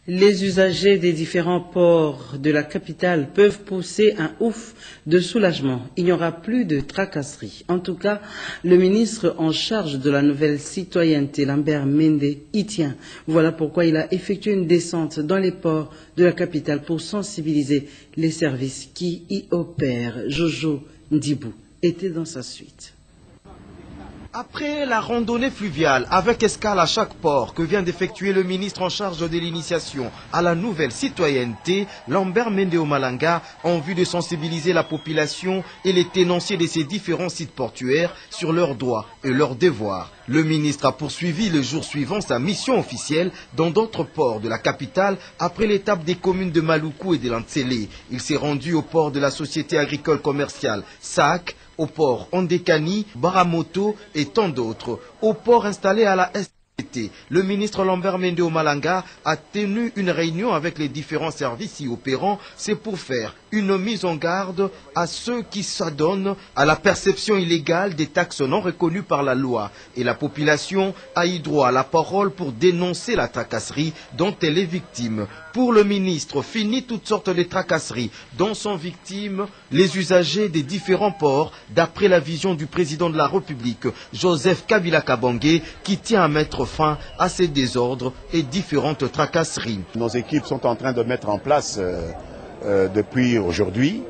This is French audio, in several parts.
Les usagers des différents ports de la capitale peuvent pousser un ouf de soulagement. Il n'y aura plus de tracasseries. En tout cas, le ministre en charge de la nouvelle citoyenneté, Lambert Mende, y tient. Voilà pourquoi il a effectué une descente dans les ports de la capitale pour sensibiliser les services qui y opèrent. Jojo Ndibou était dans sa suite. Après la randonnée fluviale avec escale à chaque port que vient d'effectuer le ministre en charge de l'initiation à la nouvelle citoyenneté, Lambert Mende Omalanga, en vue de sensibiliser la population et les tenanciers de ces différents sites portuaires sur leurs droits et leurs devoirs. Le ministre a poursuivi le jour suivant sa mission officielle dans d'autres ports de la capitale après l'étape des communes de Maluku et de Lantsele. Il s'est rendu au port de la société agricole commerciale SAC, au port Ondekani, Baramoto et tant d'autres. Au port installé à la STT, le ministre Lambert Mende Omalanga a tenu une réunion avec les différents services y opérants. C'est pour faire une mise en garde à ceux qui s'adonnent à la perception illégale des taxes non reconnues par la loi. Et la population a eu droit à la parole pour dénoncer la tracasserie dont elle est victime. Pour le ministre, fini toutes sortes de tracasseries dont sont victimes les usagers des différents ports, d'après la vision du président de la République, Joseph Kabila Kabange, qui tient à mettre fin à ces désordres et différentes tracasseries. Nos équipes sont en train de mettre en place depuis aujourd'hui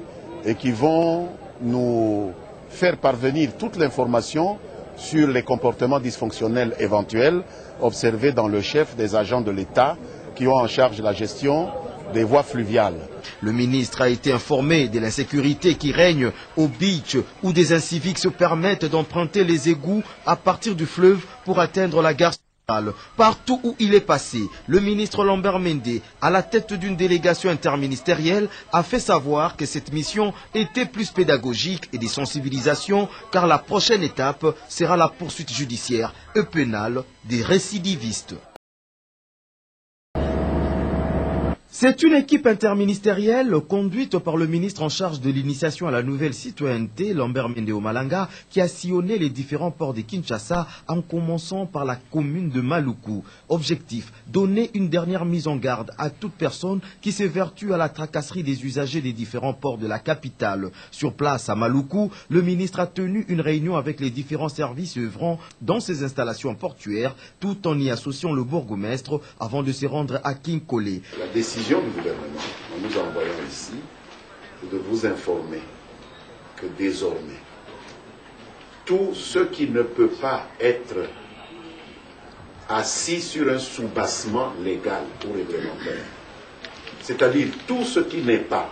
et qui vont nous faire parvenir toute l'information sur les comportements dysfonctionnels éventuels observés dans le chef des agents de l'État qui ont en charge la gestion des voies fluviales. Le ministre a été informé de l'insécurité qui règne au beach où des inciviques se permettent d'emprunter les égouts à partir du fleuve pour atteindre la gare. Partout où il est passé, le ministre Lambert Mende, à la tête d'une délégation interministérielle, a fait savoir que cette mission était plus pédagogique et de sensibilisation, car la prochaine étape sera la poursuite judiciaire et pénale des récidivistes. C'est une équipe interministérielle conduite par le ministre en charge de l'initiation à la nouvelle citoyenneté, Lambert Mende Omalanga, qui a sillonné les différents ports de Kinshasa en commençant par la commune de Maluku. Objectif, donner une dernière mise en garde à toute personne qui s'évertue à la tracasserie des usagers des différents ports de la capitale. Sur place à Maluku, le ministre a tenu une réunion avec les différents services œuvrant dans ces installations portuaires, tout en y associant le bourgmestre avant de se rendre à Kinkole. La décision du gouvernement, en nous envoyant ici, c'est de vous informer que désormais, tout ce qui ne peut pas être assis sur un soubassement légal ou réglementaire, c'est-à-dire tout ce qui n'est pas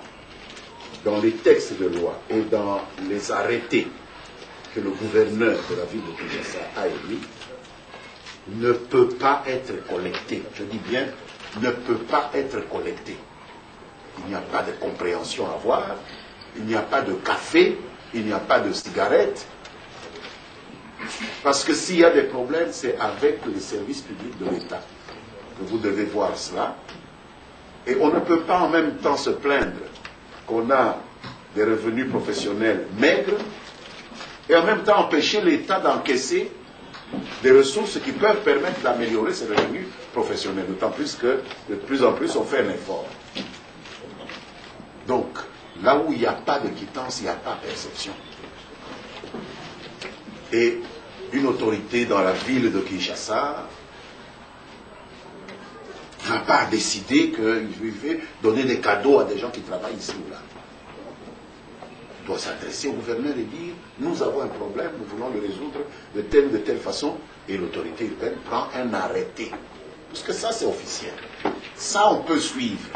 dans les textes de loi et dans les arrêtés que le gouverneur de la ville de Kinshasa a émis, ne peut pas être collecté. Je dis bien, ne peut pas être collecté. Il n'y a pas de compréhension à avoir, il n'y a pas de café, il n'y a pas de cigarette. Parce que s'il y a des problèmes, c'est avec les services publics de l'État que vous devez voir cela. Et on ne peut pas en même temps se plaindre qu'on a des revenus professionnels maigres et en même temps empêcher l'État d'encaisser des ressources qui peuvent permettre d'améliorer ses revenus professionnels, d'autant plus que de plus en plus on fait un effort. Donc, là où il n'y a pas de quittance, il n'y a pas de perception. Et une autorité dans la ville de Kinshasa n'a pas décidé qu'il veut donner des cadeaux à des gens qui travaillent ici ou là. Il doit s'adresser au gouverneur et dire, nous avons un problème, nous voulons le résoudre de telle ou de telle façon, et l'autorité urbaine prend un arrêté. Parce que ça, c'est officiel. Ça, on peut suivre.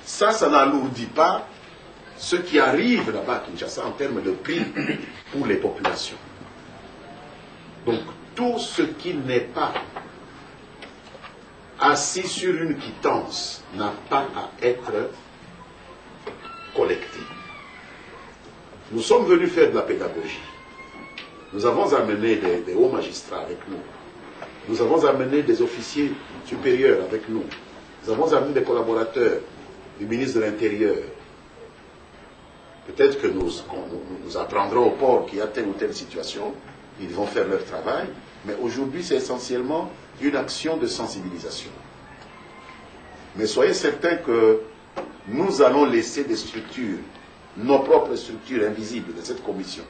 Ça n'alourdit pas ce qui arrive là-bas à Kinshasa en termes de prix pour les populations. Donc, tout ce qui n'est pas assis sur une quittance n'a pas à être collecté. Nous sommes venus faire de la pédagogie. Nous avons amené des hauts magistrats avec nous. Nous avons amené des officiers supérieurs avec nous. Nous avons amené des collaborateurs du ministre de l'Intérieur. Peut-être que nous apprendrons au port qu'il y a telle ou telle situation. Ils vont faire leur travail. Mais aujourd'hui, c'est essentiellement une action de sensibilisation. Mais soyez certains que nous allons laisser des structures, nos propres structures invisibles de cette commission,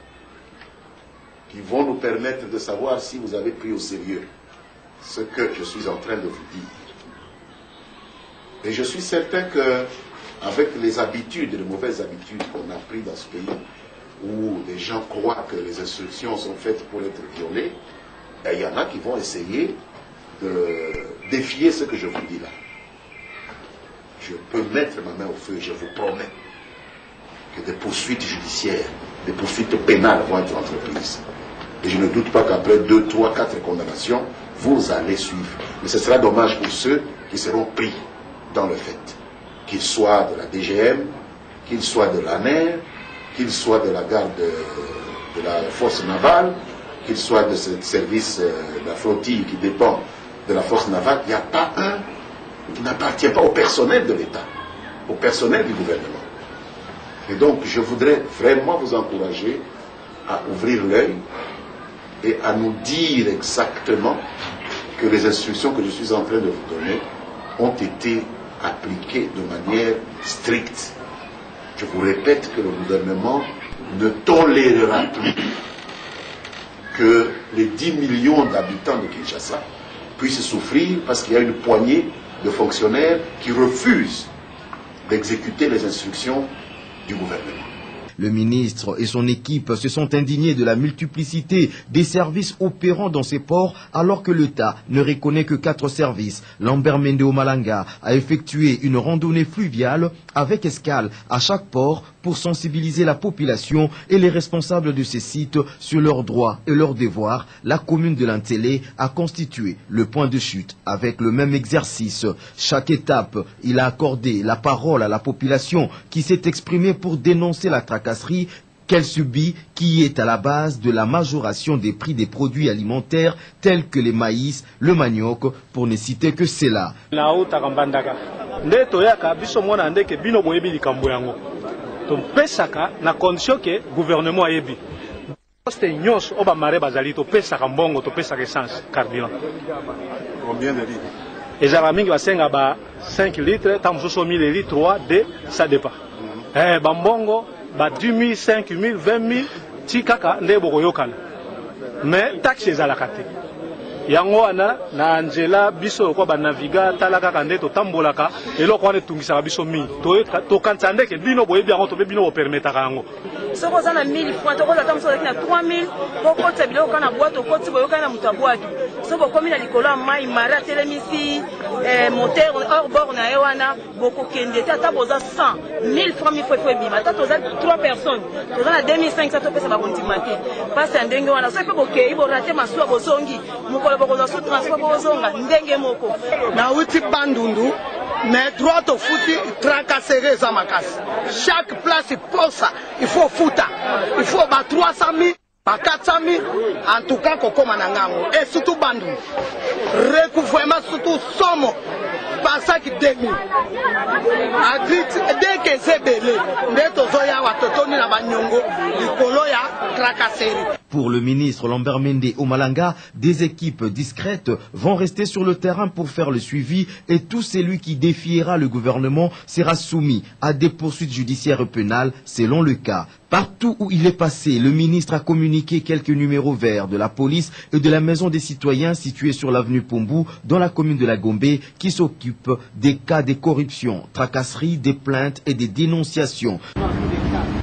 qui vont nous permettre de savoir si vous avez pris au sérieux ce que je suis en train de vous dire. Et je suis certain que, avec les habitudes, les mauvaises habitudes qu'on a prises dans ce pays, où les gens croient que les instructions sont faites pour être violées, il y en a qui vont essayer de défier ce que je vous dis là. Je peux mettre ma main au feu, je vous promets que des poursuites judiciaires, des poursuites pénales vont être entreprises. Et je ne doute pas qu'après 2, 3, 4 condamnations, vous allez suivre. Mais ce sera dommage pour ceux qui seront pris dans le fait. Qu'ils soient de la DGM, qu'ils soient de l'ANER, qu'ils soient de la garde de la force navale, qu'ils soient de ce service de la flottille qui dépend de la force navale. Il n'y a pas un qui n'appartient pas au personnel de l'État, au personnel du gouvernement. Et donc, je voudrais vraiment vous encourager à ouvrir l'œil et à nous dire exactement que les instructions que je suis en train de vous donner ont été appliquées de manière stricte. Je vous répète que le gouvernement ne tolérera plus que les 10 millions d'habitants de Kinshasa puissent souffrir parce qu'il y a une poignée de fonctionnaires qui refusent d'exécuter les instructions du gouvernement. Le ministre et son équipe se sont indignés de la multiplicité des services opérant dans ces ports alors que l'État ne reconnaît que 4 services. Lambert Mende Omalanga a effectué une randonnée fluviale avec escale à chaque port pour sensibiliser la population et les responsables de ces sites sur leurs droits et leurs devoirs. La commune de Lantélé a constitué le point de chute avec le même exercice. Chaque étape, il a accordé la parole à la population qui s'est exprimée pour dénoncer la tracasserie qu'elle subit, qui est à la base de la majoration des prix des produits alimentaires tels que les maïs, le manioc, pour ne citer que cela. Pesaka na condition que gouvernement yebi poste nyos oba mare bazali to pesaka mbongo to pesaka essence carburant. Combien de litres? Ezala mingi basenga ba 5 litres tamuso 1000 litres 3 de ça dépend. Ba mbongo ba 10 000 5 000 20 000 tikaka ndebo koyokana. Mais taxe ezala kate. Yango ana na Angela biso ko ba naviga talaka kande to tambolaka eloko wana tungisa biso mi to kansande ke bino boyebi yango to be bino bo permetaka yango soko za na 1000 francs to ko za tamso na 3000 ko tsa biloko kana boato ko tsi boyoka na mutabwaki soko komi na likolo mai mara telemisi moteur hors bord na ewana boko kende tata boza 100 1000 francs mi foi bima tata za 3 personnes to za na 2500 to pesa ba kontimate passe ndenge wana so pe boke ibo rate maswa bozongi na uti bandundu mais droit au fouti tracasserie za makasi chaque place posa il faut fouta il faut ba 300 000 ba 400 000 en tout cas kokoma na ngango et surtout bandundu recouvrement surtout somo pasaki 2000 agrit dès que c'est belé ndeto zoya watotoni na banyongo likolo ya tracasserie. Pour le ministre Lambert Mende Omalanga, des équipes discrètes vont rester sur le terrain pour faire le suivi et tout celui qui défiera le gouvernement sera soumis à des poursuites judiciaires et pénales selon le cas. Partout où il est passé, le ministre a communiqué quelques numéros verts de la police et de la maison des citoyens située sur l'avenue Pombu dans la commune de la Gombe qui s'occupe des cas de corruption, tracasseries, des plaintes et des dénonciations.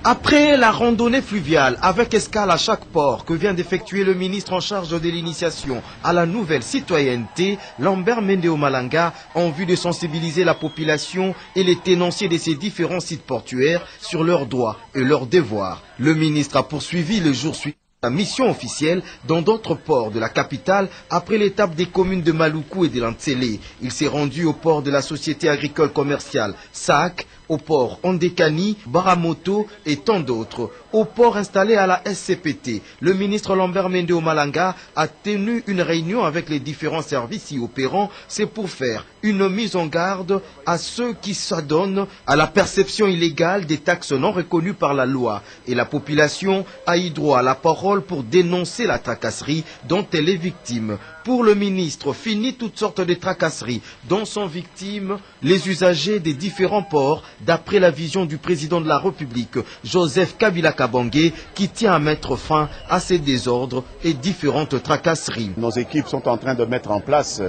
Après la randonnée fluviale avec escale à chaque port que vient d'effectuer le ministre en charge de l'initiation à la nouvelle citoyenneté, Lambert Mende Omalanga, en vue de sensibiliser la population et les tenanciers de ces différents sites portuaires sur leurs droits et leurs devoirs. Le ministre a poursuivi le jour suivant la mission officielle dans d'autres ports de la capitale après l'étape des communes de Maluku et de Lantélé. Il s'est rendu au port de la société agricole commerciale SAC, au port Ondekani, Baramoto et tant d'autres. Au port installé à la SCPT, le ministre Lambert Mende Omalanga a tenu une réunion avec les différents services y opérants. C'est pour faire une mise en garde à ceux qui s'adonnent à la perception illégale des taxes non reconnues par la loi. Et la population a eu droit à la parole pour dénoncer la tracasserie dont elle est victime. Pour le ministre, fini toutes sortes de tracasseries dont sont victimes les usagers des différents ports, d'après la vision du président de la République, Joseph Kabila Kabange, qui tient à mettre fin à ces désordres et différentes tracasseries. Nos équipes sont en train de mettre en place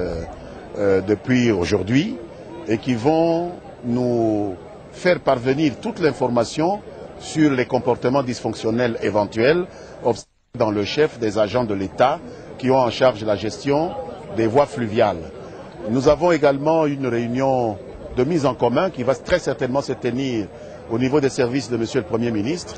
depuis aujourd'hui et qui vont nous faire parvenir toute l'information sur les comportements dysfonctionnels éventuels observés dans le chef des agents de l'État qui ont en charge la gestion des voies fluviales. Nous avons également une réunion de mise en commun qui va très certainement se tenir au niveau des services de Monsieur le Premier ministre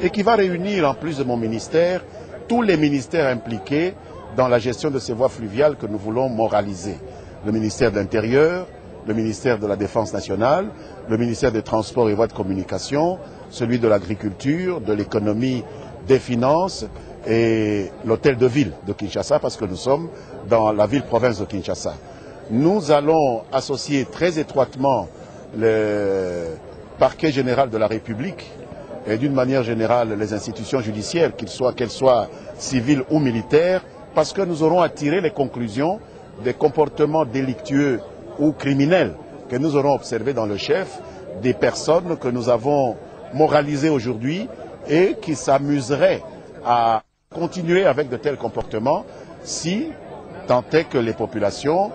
et qui va réunir, en plus de mon ministère, tous les ministères impliqués dans la gestion de ces voies fluviales que nous voulons moraliser. Le ministère de l'Intérieur, le ministère de la Défense nationale, le ministère des Transports et Voies de communication, celui de l'Agriculture, de l'Économie, des Finances et l'hôtel de ville de Kinshasa, parce que nous sommes dans la ville-province de Kinshasa. Nous allons associer très étroitement le parquet général de la République et d'une manière générale les institutions judiciaires, qu'elles soient civiles ou militaires, parce que nous aurons à tirer les conclusions des comportements délictueux ou criminels que nous aurons observés dans le chef, des personnes que nous avons moralisées aujourd'hui et qui s'amuseraient à continuer avec de tels comportements si tant est que les populations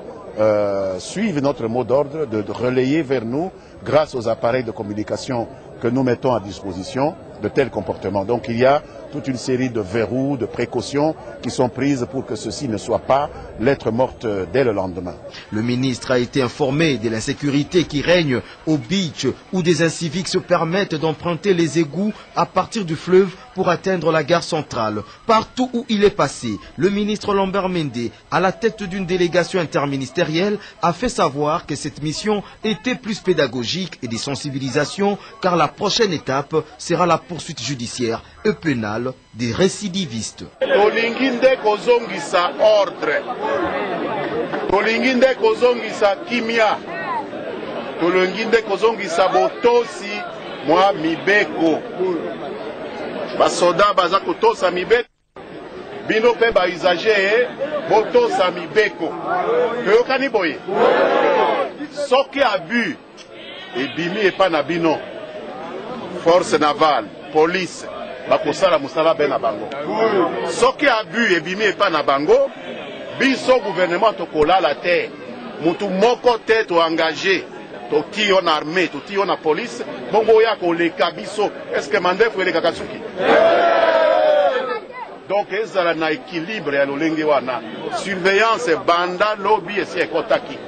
suivent notre mot d'ordre de relayer vers nous, grâce aux appareils de communication que nous mettons à disposition, de tels comportements. Donc il y a toute une série de verrous, de précautions qui sont prises pour que ceci ne soit pas lettre morte dès le lendemain. Le ministre a été informé de l'insécurité qui règne au beach où des inciviques se permettent d'emprunter les égouts à partir du fleuve pour atteindre la gare centrale. Partout où il est passé, le ministre Lambert Mende, à la tête d'une délégation interministérielle, a fait savoir que cette mission était plus pédagogique et de sensibilisation, car la prochaine étape sera la poursuite judiciaire et pénale des récidivistes. Tolingi nde kozongisa ordre, tolingi nde kozongisa kimia, tolingi nde kozongisa botosi mwa mibeko. Basoda baza kotosa mibeko, bino pe ba usager botosa mibeko. Toyokani boye, soki abu ebimi epa na bino, force navale, police, bakosala musala be na bango. Soki abu ebimi epa na bango, biso gouvernement tokolala te, mutu moko te to engagé, to ti yon armée, to ti yon police, bongo ya koleka biso, est-ce que mandefu eleka kasuki? Donc ezala na équilibre ya lolenge wana, surveillance banda lobby esi ekotaki.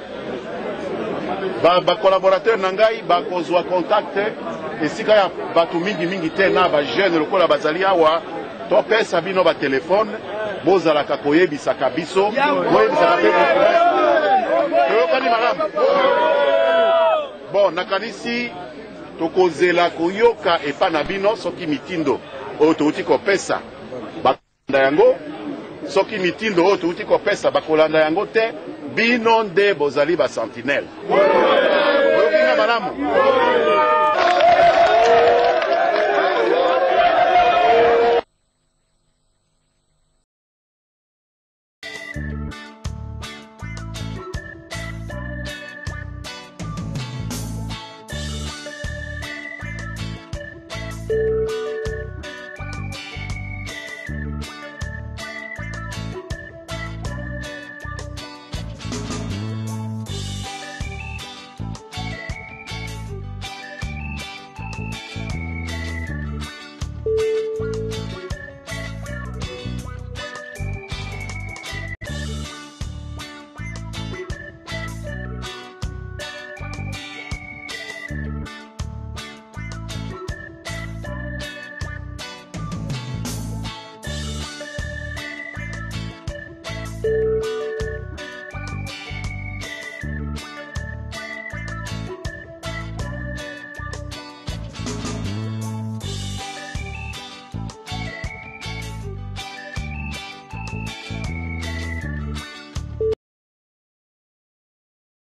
Ba collaborateur nangai ba kozwa contact esika ya batu mingi te na ba jeune lokola bazali awa to pesa bino ba téléphone bozala ka koyebisaka biso koyebisaka pe toyokani malamu. Bon nakanisi tokozela koyoka epa na bino soki mitindo oyo touti kopesa bakolanda yango, soki mitindo oyo touti kopesa bakolanda yango te, bino nde bozali ba sentinelle. Oyokinga malamu.